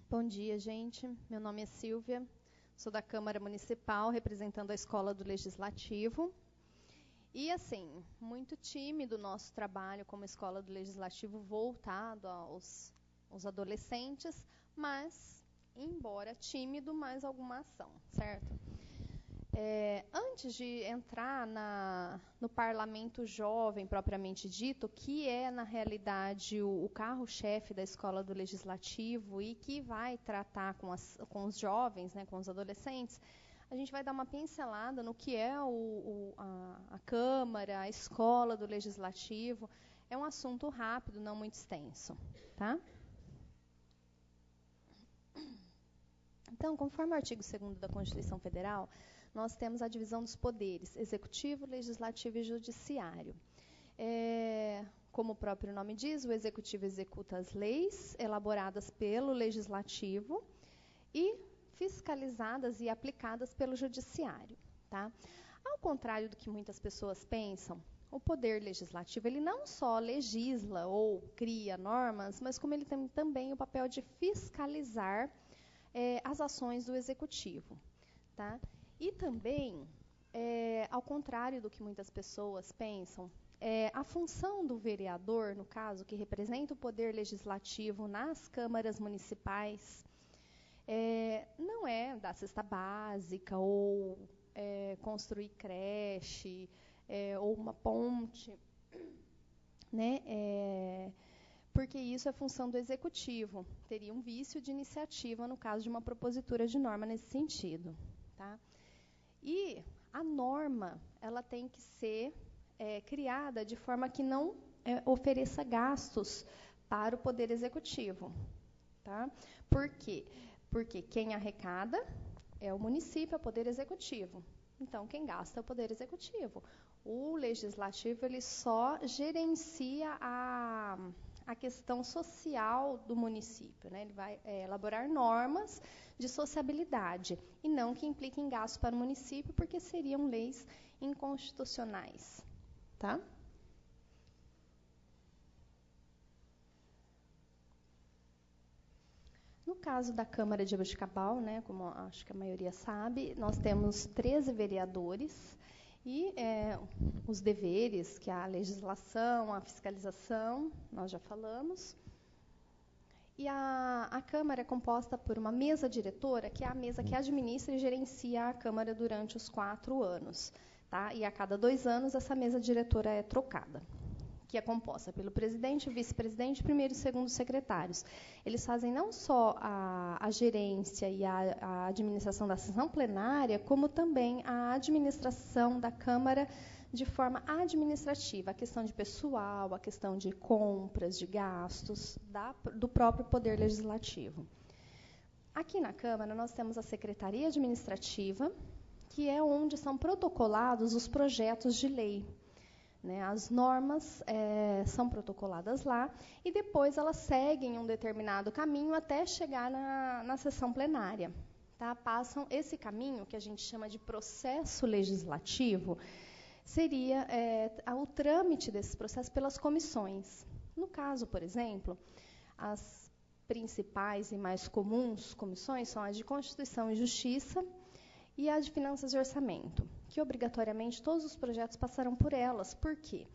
Bom dia, gente. Meu nome é Silvia, sou da Câmara Municipal, representando a Escola do Legislativo. E, assim, muito tímido o nosso trabalho como Escola do Legislativo voltado aos adolescentes, mas, embora tímido, mais alguma ação, certo? Antes de entrar no parlamento jovem, propriamente dito, que é, na realidade, o carro-chefe da Escola do Legislativo e que vai tratar com os jovens, né, com os adolescentes, a gente vai dar uma pincelada no que é a Câmara, a Escola do Legislativo. É um assunto rápido, não muito extenso. Tá? Então, conforme o artigo 2º da Constituição Federal, nós temos a divisão dos poderes, executivo, legislativo e judiciário. Como o próprio nome diz, o executivo executa as leis elaboradas pelo legislativo e fiscalizadas e aplicadas pelo judiciário. Tá? Ao contrário do que muitas pessoas pensam, o poder legislativo ele não só legisla ou cria normas, mas como ele tem também o papel de fiscalizar as ações do executivo. Tá? E também, ao contrário do que muitas pessoas pensam, a função do vereador, no caso, que representa o poder legislativo nas câmaras municipais, não é dar cesta básica ou construir creche ou uma ponte, né? Porque isso é função do executivo. Teria um vício de iniciativa no caso de uma propositura de norma nesse sentido. Tá? E a norma ela tem que ser criada de forma que não ofereça gastos para o Poder Executivo. Tá? Por quê? Porque quem arrecada é o município, é o Poder Executivo. Então, quem gasta é o Poder Executivo. O Legislativo ele só gerencia a questão social do município. Né? Ele vai elaborar normas de sociabilidade, e não que impliquem gastos para o município, porque seriam leis inconstitucionais. Tá? No caso da Câmara de Jaboticabal, né, como acho que a maioria sabe, nós temos 13 vereadores e os deveres, que é a legislação, a fiscalização, nós já falamos. E a Câmara é composta por uma mesa diretora, que é a mesa que administra e gerencia a Câmara durante os 4 anos. Tá? E a cada 2 anos, essa mesa diretora é trocada, que é composta pelo presidente, vice-presidente, primeiro e segundo secretários. Eles fazem não só a gerência e a administração da sessão plenária, como também a administração da Câmara de forma administrativa, a questão de pessoal, a questão de compras, de gastos, do próprio Poder Legislativo. Aqui na Câmara, nós temos a Secretaria Administrativa, que é onde são protocolados os projetos de lei. Né? As normas são protocoladas lá e depois elas seguem um determinado caminho até chegar na sessão plenária. Tá? Passam esse caminho, que a gente chama de processo legislativo, seria o trâmite desse processo pelas comissões. No caso, por exemplo, as principais e mais comuns comissões são as de Constituição e Justiça e a de Finanças e Orçamento, que obrigatoriamente todos os projetos passarão por elas. Por quê?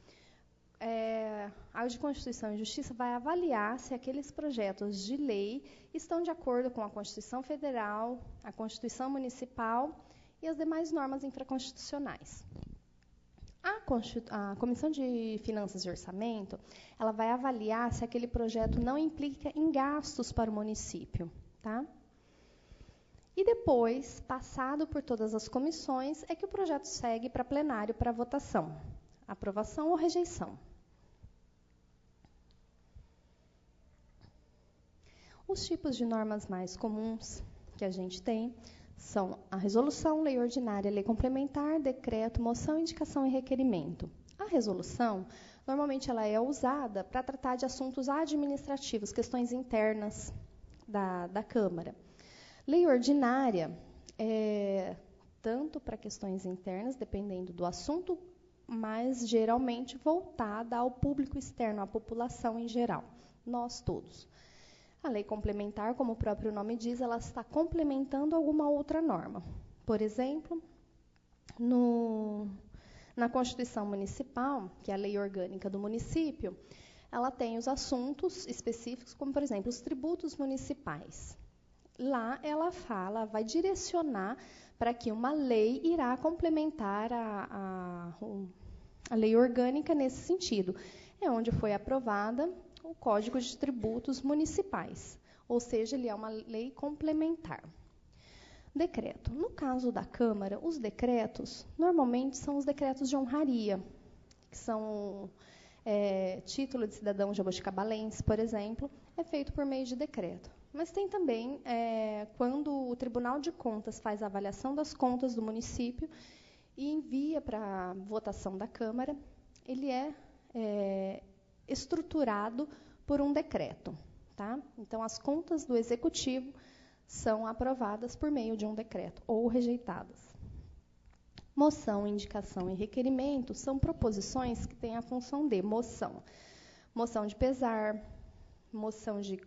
A de Constituição e Justiça vai avaliar se aqueles projetos de lei estão de acordo com a Constituição Federal, a Constituição Municipal e as demais normas infraconstitucionais. A Comissão de Finanças e Orçamento, ela vai avaliar se aquele projeto não implica em gastos para o município. Tá? E depois, passado por todas as comissões, é que o projeto segue para plenário para votação, aprovação ou rejeição. Os tipos de normas mais comuns que a gente tem são a resolução, lei ordinária, lei complementar, decreto, moção, indicação e requerimento. A resolução, normalmente, ela é usada para tratar de assuntos administrativos, questões internas da Câmara. Lei ordinária tanto para questões internas, dependendo do assunto, mas geralmente voltada ao público externo, à população em geral, nós todos. A lei complementar, como o próprio nome diz, ela está complementando alguma outra norma. Por exemplo, na Constituição Municipal, que é a lei orgânica do município, ela tem os assuntos específicos, como, por exemplo, os tributos municipais. Lá ela fala, vai direcionar para que uma lei irá complementar a lei orgânica nesse sentido. É onde foi aprovada o Código de Tributos Municipais, ou seja, ele é uma lei complementar. Decreto. No caso da Câmara, os decretos, normalmente, são os decretos de honraria, que são título de cidadão jaboticabalense, por exemplo, é feito por meio de decreto. Mas tem também, quando o Tribunal de Contas faz a avaliação das contas do município e envia para votação da Câmara, ele é estruturado por um decreto. Tá? Então, as contas do Executivo são aprovadas por meio de um decreto ou rejeitadas. Moção, indicação e requerimento são proposições que têm a função de moção. Moção de pesar, moção de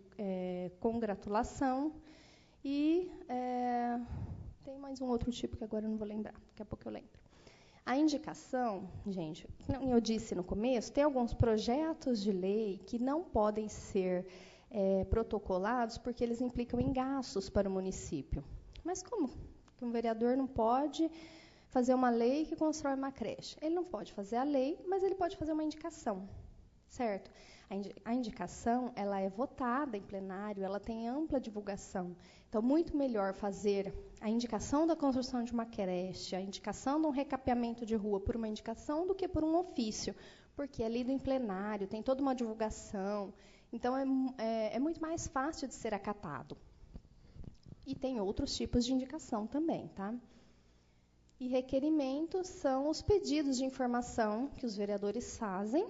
congratulação e tem mais um outro tipo que agora eu não vou lembrar, daqui a pouco eu lembro. A indicação, gente, como eu disse no começo, tem alguns projetos de lei que não podem ser protocolados porque eles implicam em gastos para o município. Mas como que um vereador não pode fazer uma lei que constrói uma creche? Ele não pode fazer a lei, mas ele pode fazer uma indicação, certo? A indicação, ela é votada em plenário, ela tem ampla divulgação. Então, muito melhor fazer a indicação da construção de uma creche, a indicação de um recapeamento de rua por uma indicação do que por um ofício, porque é lido em plenário, tem toda uma divulgação. Então, é muito mais fácil de ser acatado. E tem outros tipos de indicação também, tá? E requerimentos são os pedidos de informação que os vereadores fazem,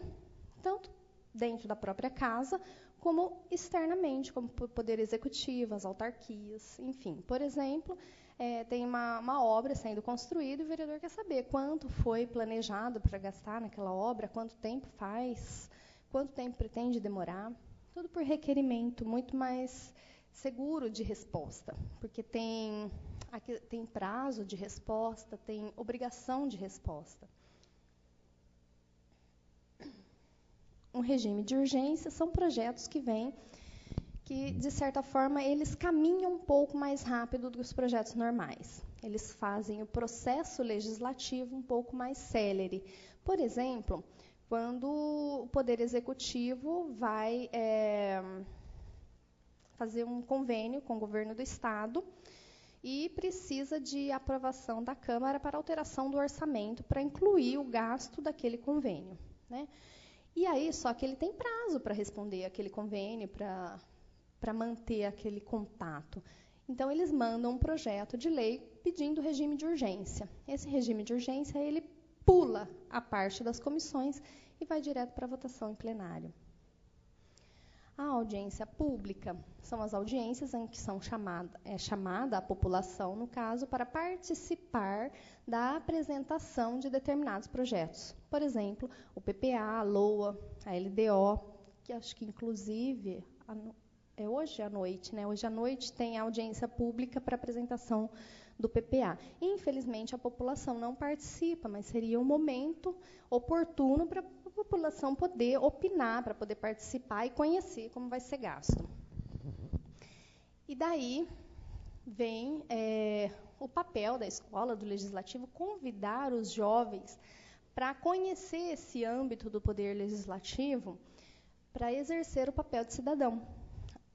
tanto dentro da própria casa, como externamente, como o Poder Executivo, as autarquias, enfim. Por exemplo, tem uma obra sendo construída e o vereador quer saber quanto foi planejado para gastar naquela obra, quanto tempo faz, quanto tempo pretende demorar. Tudo por requerimento, muito mais seguro de resposta, porque tem prazo de resposta, tem obrigação de resposta. Um regime de urgência são projetos que vêm que, de certa forma, eles caminham um pouco mais rápido do que os projetos normais. Eles fazem o processo legislativo um pouco mais célere. Por exemplo, quando o Poder Executivo vai fazer um convênio com o governo do Estado e precisa de aprovação da Câmara para alteração do orçamento, para incluir o gasto daquele convênio, né? E aí, só que ele tem prazo para responder aquele convênio, para manter aquele contato. Então, eles mandam um projeto de lei pedindo regime de urgência. Esse regime de urgência, ele pula a parte das comissões e vai direto para a votação em plenário. A audiência pública são as audiências em que são chamada a população, no caso, para participar da apresentação de determinados projetos. Por exemplo, o PPA, a LOA, a LDO, que acho que, inclusive, é hoje à noite, né? Hoje à noite tem a audiência pública para apresentação do PPA. Infelizmente, a população não participa, mas seria um momento oportuno para a população poder opinar, para poder participar e conhecer como vai ser gasto. E daí vem o papel da escola, do legislativo, convidar os jovens para conhecer esse âmbito do poder legislativo, para exercer o papel de cidadão,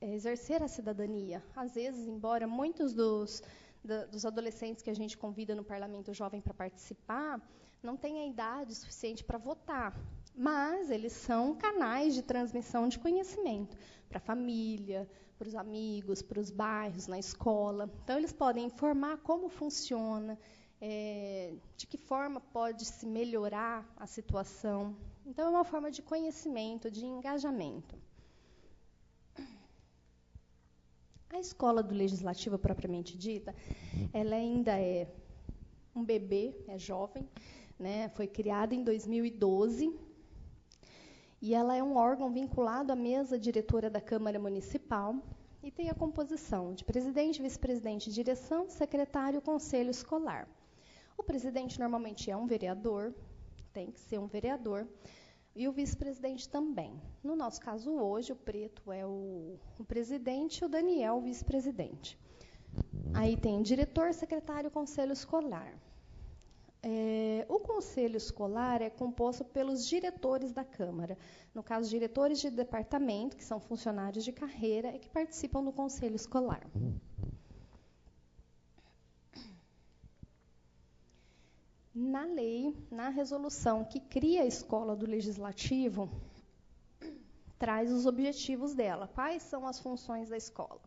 exercer a cidadania. Às vezes, embora muitos dos adolescentes que a gente convida no Parlamento Jovem para participar não tenham idade suficiente para votar, mas eles são canais de transmissão de conhecimento para a família, para os amigos, para os bairros, na escola. Então, eles podem informar como funciona, de que forma pode se melhorar a situação. Então, é uma forma de conhecimento, de engajamento. A escola do legislativo, propriamente dita, ela ainda é um bebê, é jovem, né? Foi criada em 2012, e ela é um órgão vinculado à mesa diretora da Câmara Municipal. e tem a composição de presidente, vice-presidente, direção, secretário, conselho escolar. O presidente normalmente é um vereador, tem que ser um vereador, e o vice-presidente também. No nosso caso, hoje, o Preto é o presidente e o Daniel o vice-presidente. Aí tem diretor, secretário, conselho escolar. O conselho escolar é composto pelos diretores da Câmara. No caso, diretores de departamento, que são funcionários de carreira, e que participam do conselho escolar. Na lei, na resolução que cria a escola do Legislativo, traz os objetivos dela. Quais são as funções da escola?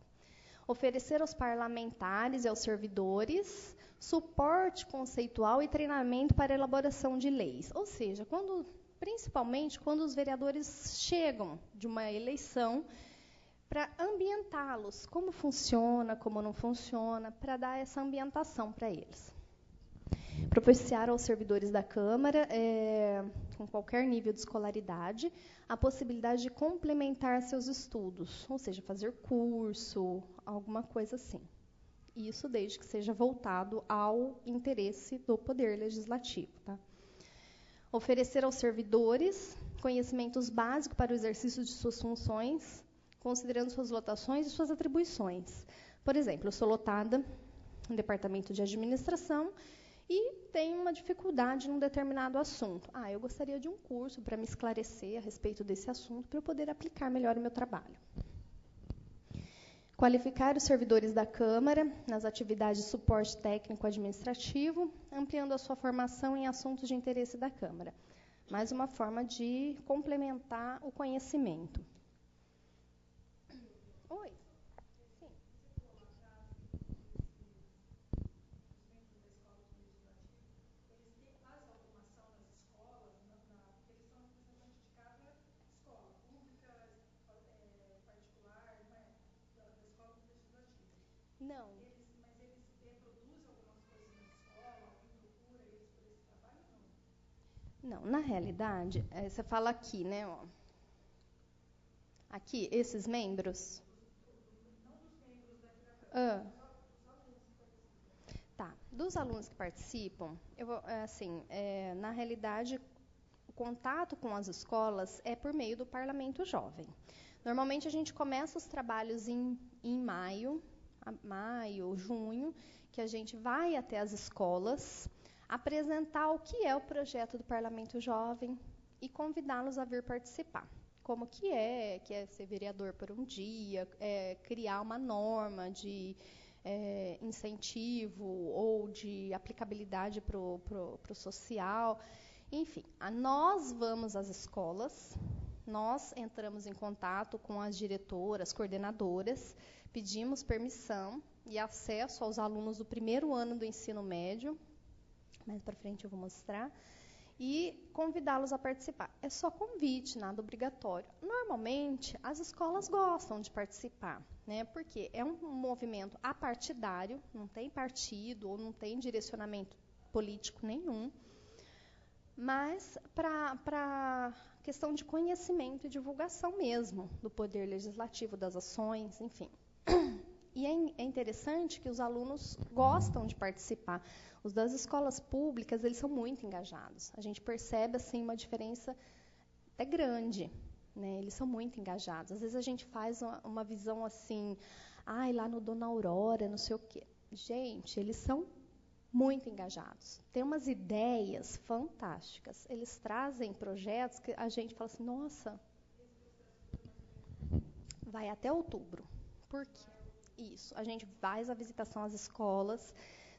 Oferecer aos parlamentares e aos servidores suporte conceitual e treinamento para a elaboração de leis. Ou seja, principalmente quando os vereadores chegam de uma eleição, para ambientá-los, como funciona, como não funciona, para dar essa ambientação para eles. Propiciar aos servidores da Câmara, com qualquer nível de escolaridade, a possibilidade de complementar seus estudos, ou seja, fazer curso, alguma coisa assim. Isso desde que seja voltado ao interesse do Poder Legislativo. Tá? Oferecer aos servidores conhecimentos básicos para o exercício de suas funções, considerando suas lotações e suas atribuições. Por exemplo, eu sou lotada no Departamento de Administração e tenho uma dificuldade num determinado assunto. Eu gostaria de um curso para me esclarecer a respeito desse assunto, para eu poder aplicar melhor o meu trabalho. Qualificar os servidores da Câmara nas atividades de suporte técnico-administrativo, ampliando a sua formação em assuntos de interesse da Câmara. Mais uma forma de complementar o conhecimento. Oi. Sim. Não. Mas eles reproduzem algumas coisas na escola, alguém procura eles por esse trabalho ou não? Não, na realidade, você fala aqui, né? Ó. Aqui, esses membros. Não dos membros daqui da Câmara, dos alunos que participam. Tá, dos alunos que participam, na realidade, o contato com as escolas é por meio do Parlamento Jovem. Normalmente, a gente começa os trabalhos em maio, junho, que a gente vai até as escolas, apresentar o que é o projeto do Parlamento Jovem e convidá-los a vir participar. Como que é ser vereador por um dia, criar uma norma de incentivo ou de aplicabilidade para o social. Enfim, nós vamos às escolas, nós entramos em contato com as diretoras, coordenadoras, pedimos permissão e acesso aos alunos do primeiro ano do ensino médio, mais para frente eu vou mostrar, e convidá-los a participar. É só convite, nada obrigatório. Normalmente, as escolas gostam de participar, né? Porque é um movimento apartidário, não tem partido ou não tem direcionamento político nenhum, mas para questão de conhecimento e divulgação mesmo do poder legislativo, das ações, enfim. E é interessante que os alunos gostam de participar. Os das escolas públicas, eles são muito engajados. A gente percebe assim, uma diferença até grande. Né? Eles são muito engajados. Às vezes a gente faz uma visão assim, lá no Dona Aurora, não sei o quê. Gente, eles são muito engajados. Tem umas ideias fantásticas. Eles trazem projetos que a gente fala assim, nossa, vai até outubro. Por quê? Isso, a gente faz a visitação às escolas,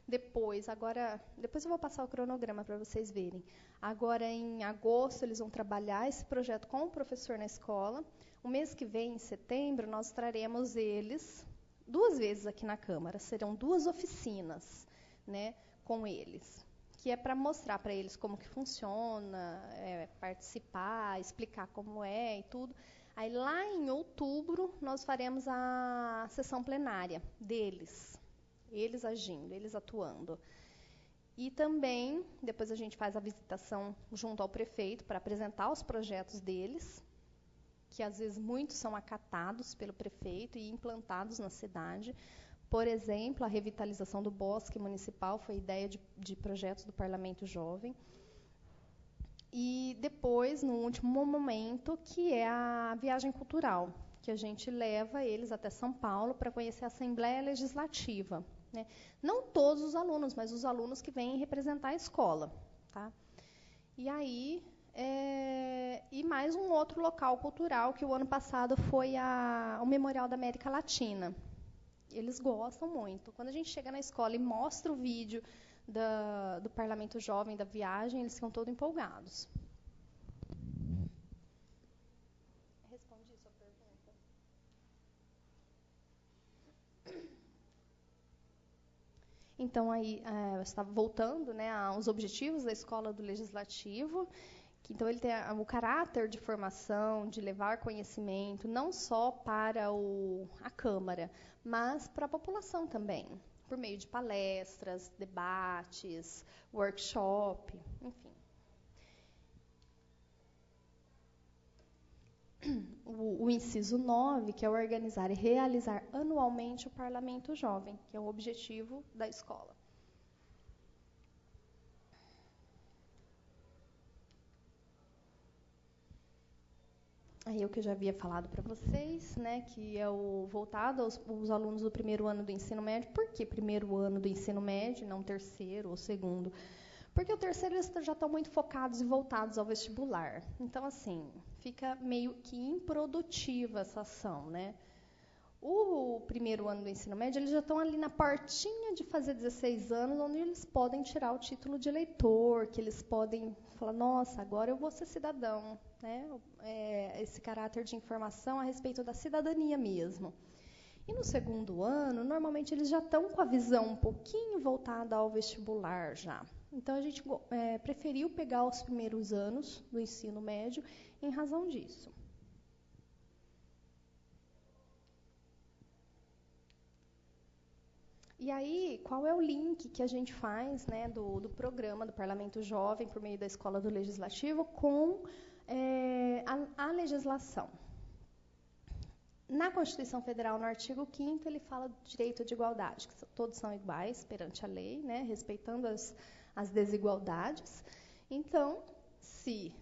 depois eu vou passar o cronograma para vocês verem. Agora, em agosto, eles vão trabalhar esse projeto com o professor na escola. O mês que vem, em setembro, nós traremos eles 2 vezes aqui na Câmara. Serão 2 oficinas, né, com eles, que é para mostrar para eles como que funciona, participar, explicar como é e tudo. Aí, lá em outubro, nós faremos a sessão plenária deles, eles agindo, eles atuando. E também, depois a gente faz a visitação junto ao prefeito para apresentar os projetos deles, que às vezes muitos são acatados pelo prefeito e implantados na cidade. Por exemplo, a revitalização do bosque municipal foi ideia de projetos do Parlamento Jovem. E depois, no último momento, que é a viagem cultural, que a gente leva eles até São Paulo para conhecer a Assembleia Legislativa, né? Não todos os alunos, mas os alunos que vêm representar a escola. Tá? E aí, e mais um outro local cultural, que o ano passado foi o Memorial da América Latina. Eles gostam muito. Quando a gente chega na escola e mostra o vídeo do Parlamento Jovem, da viagem, eles ficam todos empolgados. Respondi sua pergunta. Então, aí, eu estava voltando, né, aos objetivos da Escola do Legislativo, que então ele tem o caráter de formação, de levar conhecimento, não só para a Câmara, mas para a população também, por meio de palestras, debates, workshop, enfim. O inciso 9, que é organizar e realizar anualmente o Parlamento Jovem, que é o objetivo da escola. Aí o que eu já havia falado para vocês, né, que é o voltado aos alunos do primeiro ano do ensino médio. Por que primeiro ano do ensino médio, não terceiro ou segundo? Porque o terceiro eles já estão muito focados e voltados ao vestibular. Então, assim, fica meio que improdutiva essa ação, né? O primeiro ano do ensino médio, eles já estão ali na portinha de fazer 16 anos, onde eles podem tirar o título de eleitor, que eles podem falar, nossa, agora eu vou ser cidadão, né? Esse caráter de informação a respeito da cidadania mesmo. E no segundo ano, normalmente eles já estão com a visão um pouquinho voltada ao vestibular já. Então, a gente preferiu pegar os primeiros anos do ensino médio em razão disso. E aí, qual é o link que a gente faz, né, do programa do Parlamento Jovem, por meio da Escola do Legislativo, com a legislação? Na Constituição Federal, no artigo 5º, ele fala do direito de igualdade, que todos são iguais perante a lei, né, respeitando as desigualdades. Então, se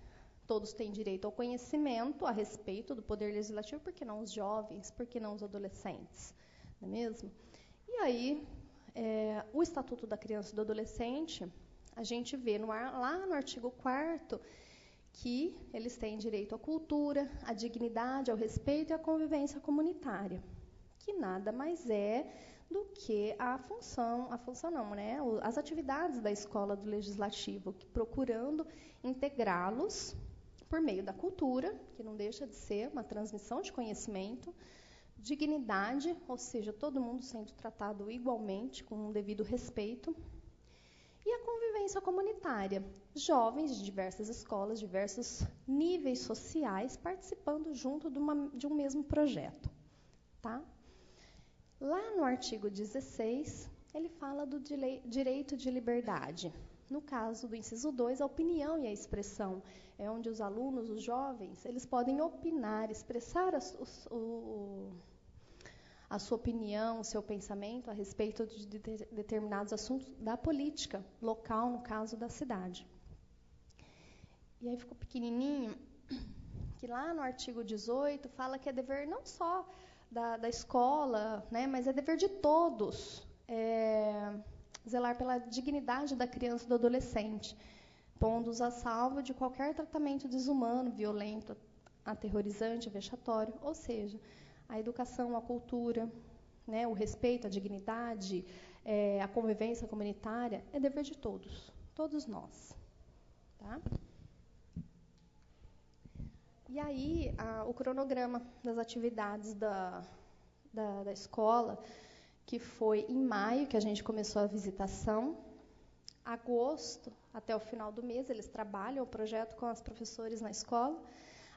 todos têm direito ao conhecimento a respeito do poder legislativo, por que não os jovens, por que não os adolescentes? Não é mesmo? E aí, o Estatuto da Criança e do Adolescente, a gente vê lá no artigo 4º, que eles têm direito à cultura, à dignidade, ao respeito e à convivência comunitária, que nada mais é do que a função não, né? As atividades da Escola do Legislativo, procurando integrá-los por meio da cultura, que não deixa de ser uma transmissão de conhecimento, dignidade, ou seja, todo mundo sendo tratado igualmente, com um devido respeito, e a convivência comunitária, jovens de diversas escolas, diversos níveis sociais, participando junto de um mesmo projeto. Tá? Lá no artigo 16, ele fala do direito de liberdade. No caso do inciso 2, a opinião e a expressão, é onde os alunos, os jovens, eles podem opinar, expressar a sua opinião, o seu pensamento a respeito de determinados assuntos da política local, no caso da cidade. E aí ficou pequenininho, que lá no artigo 18 fala que é dever não só da escola, né, mas é dever de todos zelar pela dignidade da criança e do adolescente, pondo-os a salvo de qualquer tratamento desumano, violento, aterrorizante, vexatório, ou seja, a educação, a cultura, né, o respeito, a dignidade, a convivência comunitária, é dever de todos nós. Tá? E aí, o cronograma das atividades da escola, que foi em maio que a gente começou a visitação, agosto, até o final do mês, eles trabalham o projeto com os professores na escola.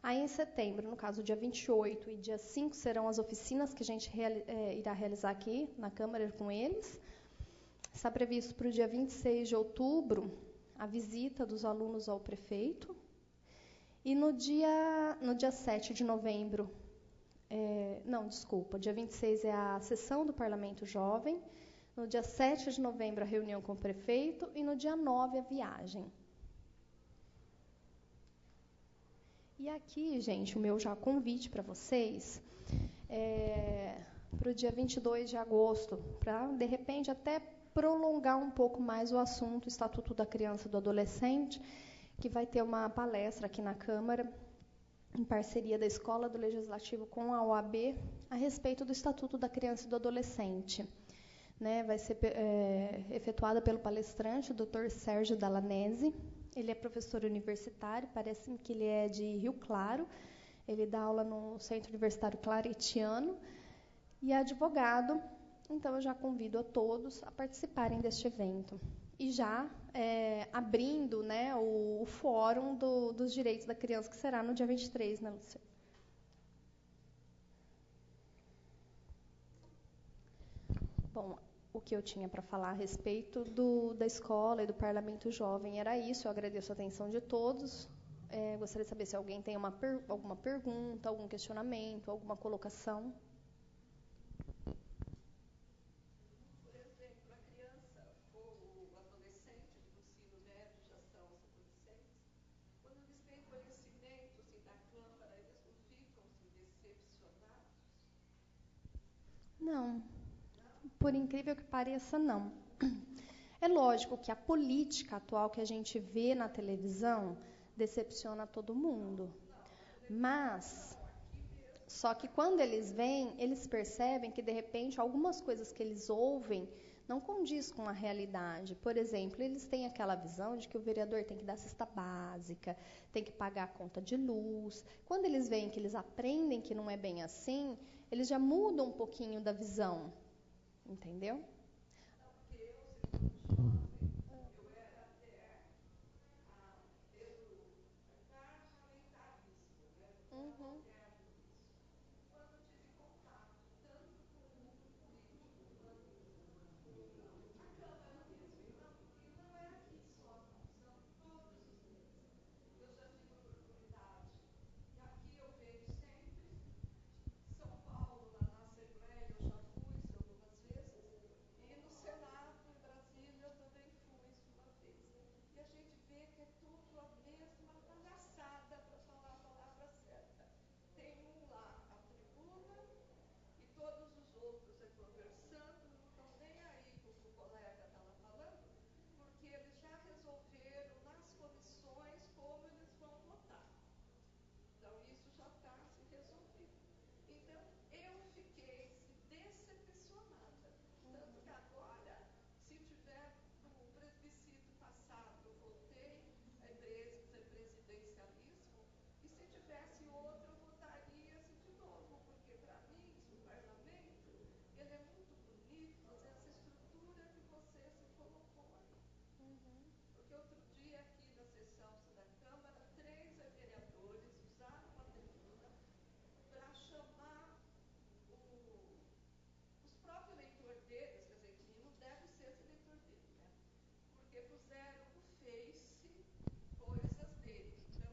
Aí, em setembro, no caso, dia 28 e dia 5, serão as oficinas que a gente irá realizar aqui na Câmara com eles. Está previsto para o dia 26 de outubro a visita dos alunos ao prefeito. E no dia 7 de novembro, dia 26 é a sessão do Parlamento Jovem, no dia 7 de novembro a reunião com o prefeito e no dia 9 a viagem. E aqui, gente, o meu já convite para vocês, para o dia 22 de agosto, para, de repente, até prolongar um pouco mais o assunto Estatuto da Criança e do Adolescente, que vai ter uma palestra aqui na Câmara, em parceria da Escola do Legislativo com a OAB, a respeito do Estatuto da Criança e do Adolescente. Vai ser efetuada pelo palestrante, o Dr. Sérgio Dallanese. Ele é professor universitário, parece que ele é de Rio Claro. Ele dá aula no Centro Universitário Claretiano e é advogado. Então, eu já convido a todos a participarem deste evento. E já abrindo o Fórum dos Direitos da Criança, que será no dia 23, né, Lúcia? Bom, o que eu tinha para falar a respeito da escola e do Parlamento Jovem era isso. Eu agradeço a atenção de todos. Gostaria de saber se alguém tem alguma pergunta, algum questionamento, alguma colocação. Por exemplo, a criança ou o adolescente do ensino médio, já são os adolescentes, quando eles têm conhecimento da Câmara, eles não ficam decepcionados? Não. Por incrível que pareça, não. É lógico que a política atual que a gente vê na televisão decepciona todo mundo. Mas, só que quando eles vêm, eles percebem que, de repente, algumas coisas que eles ouvem não condiz com a realidade. Por exemplo, eles têm aquela visão de que o vereador tem que dar cesta básica, tem que pagar a conta de luz. Quando eles veem que eles aprendem que não é bem assim, eles já mudam um pouquinho da visão. Entendeu? Não, porque eu, sendo jovem, eu era até parlamentarismo, não era moderno isso. Quando eu tive contato tanto com o mundo político quanto com a Câmara mesmo, e não é aqui só, não, são todos os níveis. Eu já tive oportunidade, e aqui eu venho sempre, São Paulo, na Assembleia, eu já fui algumas vezes, e no Senado, em Brasília, eu também fui uma vez. E a gente vê que é tudo a mesma palhaçada, para falar a palavra certa. Tem um lá, a tribuna, e todos os outros conversando, não estão nem aí com o que o colega está lá falando, porque eles já resolveram nas comissões como eles vão votar. Então, isso já está resolvido. Então, eu fiquei decepcionada. Tanto que agora, se tiver no plebiscito passado, eu votei presidencialismo, e se tivesse outro, eu votaria de novo, porque para mim, o parlamento, ele é muito bonito, fazer essa estrutura que você se colocou aí. Porque outro dia, aqui na sessão da Câmara, 3 vereadores usaram uma tribuna para chamar os próprios eleitores deles, quer dizer, que não deve ser esse eleitor dele, né? Porque puseram no Face coisas dele. Então,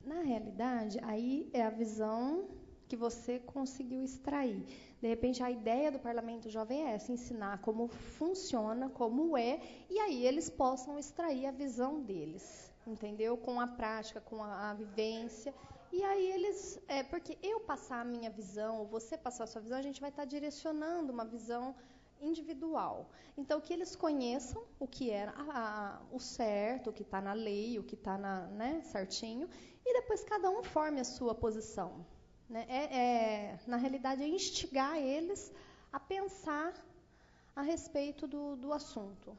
Na realidade, aí é a visão que você conseguiu extrair. De repente, a ideia do Parlamento Jovem é essa, ensinar como funciona, como é, e aí eles possam extrair a visão deles, entendeu? Com a prática, com a vivência. E aí eles... porque eu passar a minha visão, ou você passar a sua visão, a gente vai estar direcionando uma visão individual. Então, que eles conheçam o que é o certo, o que está na lei, o que está certinho, e depois cada um forme a sua posição. né? Na realidade, é instigar eles a pensar a respeito do assunto.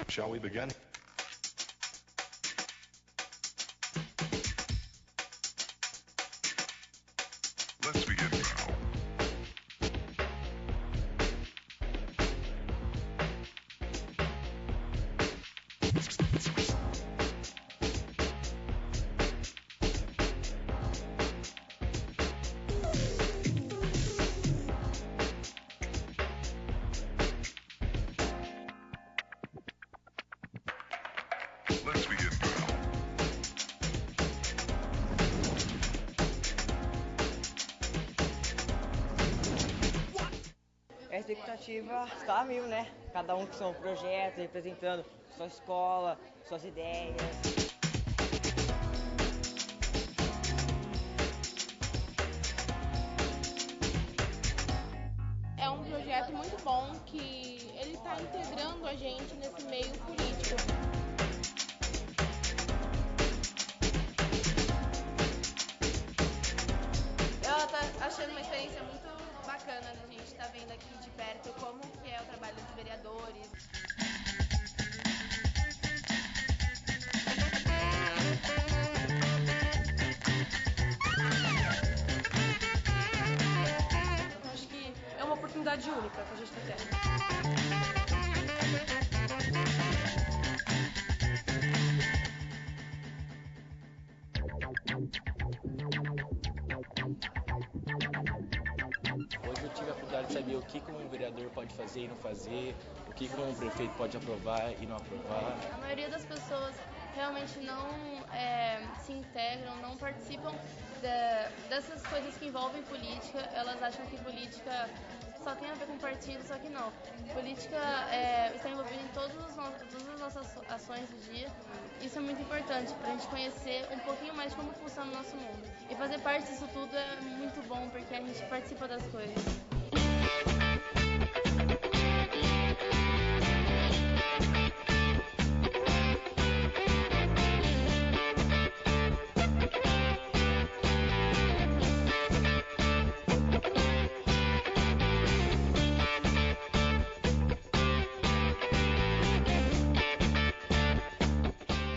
Shall we begin? Let's begin now. Let's begin now. A expectativa está a mil, né? Cada um com seu projeto, representando sua escola, suas ideias. É um projeto muito bom que ele está integrando a gente nesse meio político. Eu tô achando uma experiência muito bacana a gente estar vendo aqui de perto como que é o trabalho dos vereadores. Acho que é uma oportunidade única que a gente está tendo. Hoje eu tive a oportunidade de saber o que um vereador pode fazer e não fazer, o que um prefeito pode aprovar e não aprovar. A maioria das pessoas realmente não se integram, não participam dessas coisas que envolvem política. Elas acham que política só tem a ver com partido, só que não. Política está envolvida em todas as nossas ações do dia. Isso é muito importante para a gente conhecer um pouquinho mais de como funciona o nosso mundo. E fazer parte disso tudo é muito bom, porque a gente participa das coisas.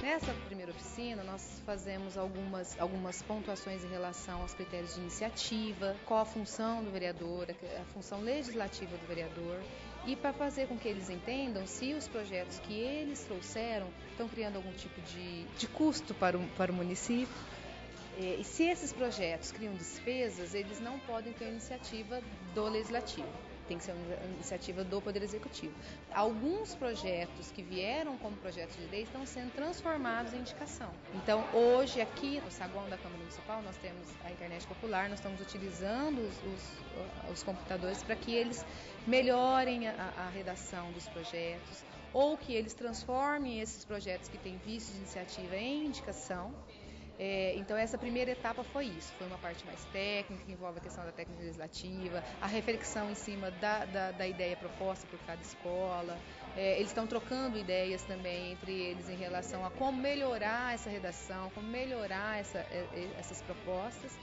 Nessa primeira oficina, nós fazemos algumas pontuações em relação aos critérios de iniciativa, qual a função do vereador, a função legislativa do vereador, e para fazer com que eles entendam se os projetos que eles trouxeram estão criando algum tipo de custo para o município. E se esses projetos criam despesas, eles não podem ter iniciativa do legislativo. Tem que ser uma iniciativa do Poder Executivo. Alguns projetos que vieram como projetos de lei estão sendo transformados em indicação. Então, hoje, aqui no saguão da Câmara Municipal, nós temos a internet popular, nós estamos utilizando os computadores para que eles melhorem a redação dos projetos, ou que eles transformem esses projetos que têm vício de iniciativa em indicação. Então essa primeira etapa foi isso, foi uma parte mais técnica, que envolve a questão da técnica legislativa, a reflexão em cima da ideia proposta por cada escola. Eles estão trocando ideias também entre eles em relação a como melhorar essa redação, como melhorar essas propostas,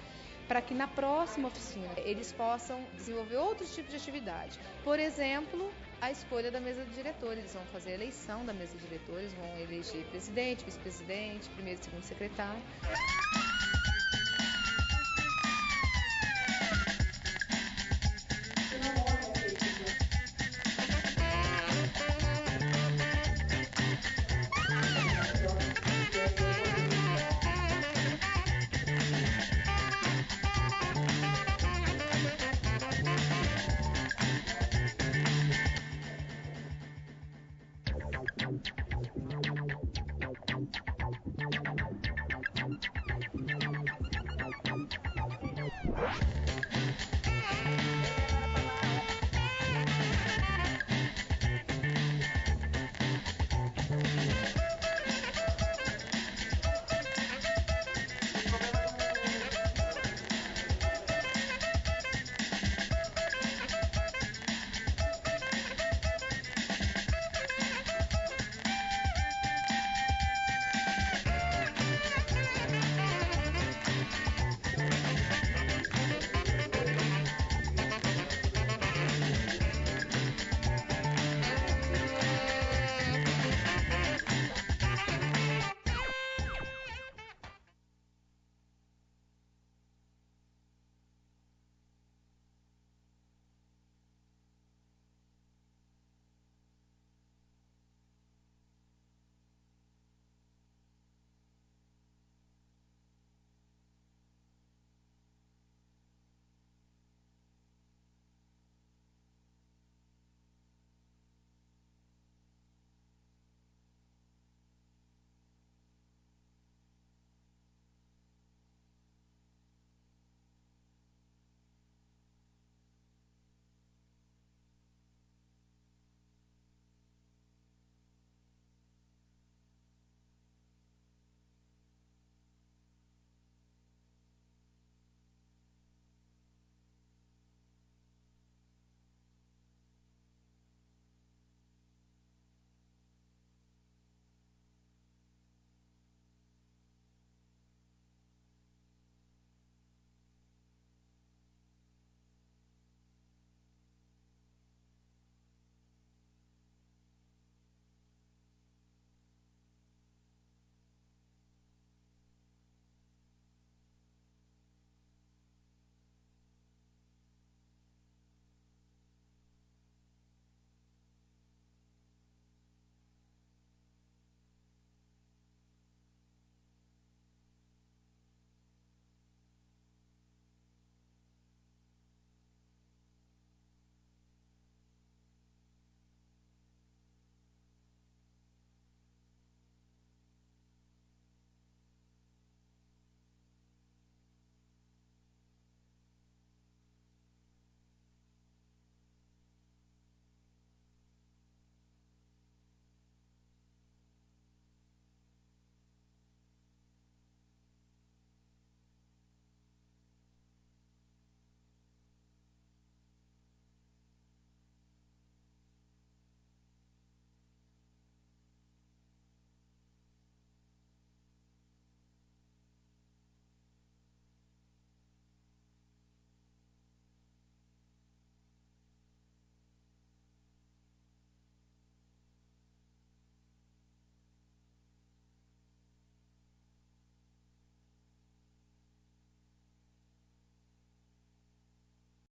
para que na próxima oficina eles possam desenvolver outros tipos de atividade. Por exemplo, a escolha da mesa de diretores. Eles vão fazer a eleição da mesa de diretores, vão eleger presidente, vice-presidente, primeiro e segundo secretário.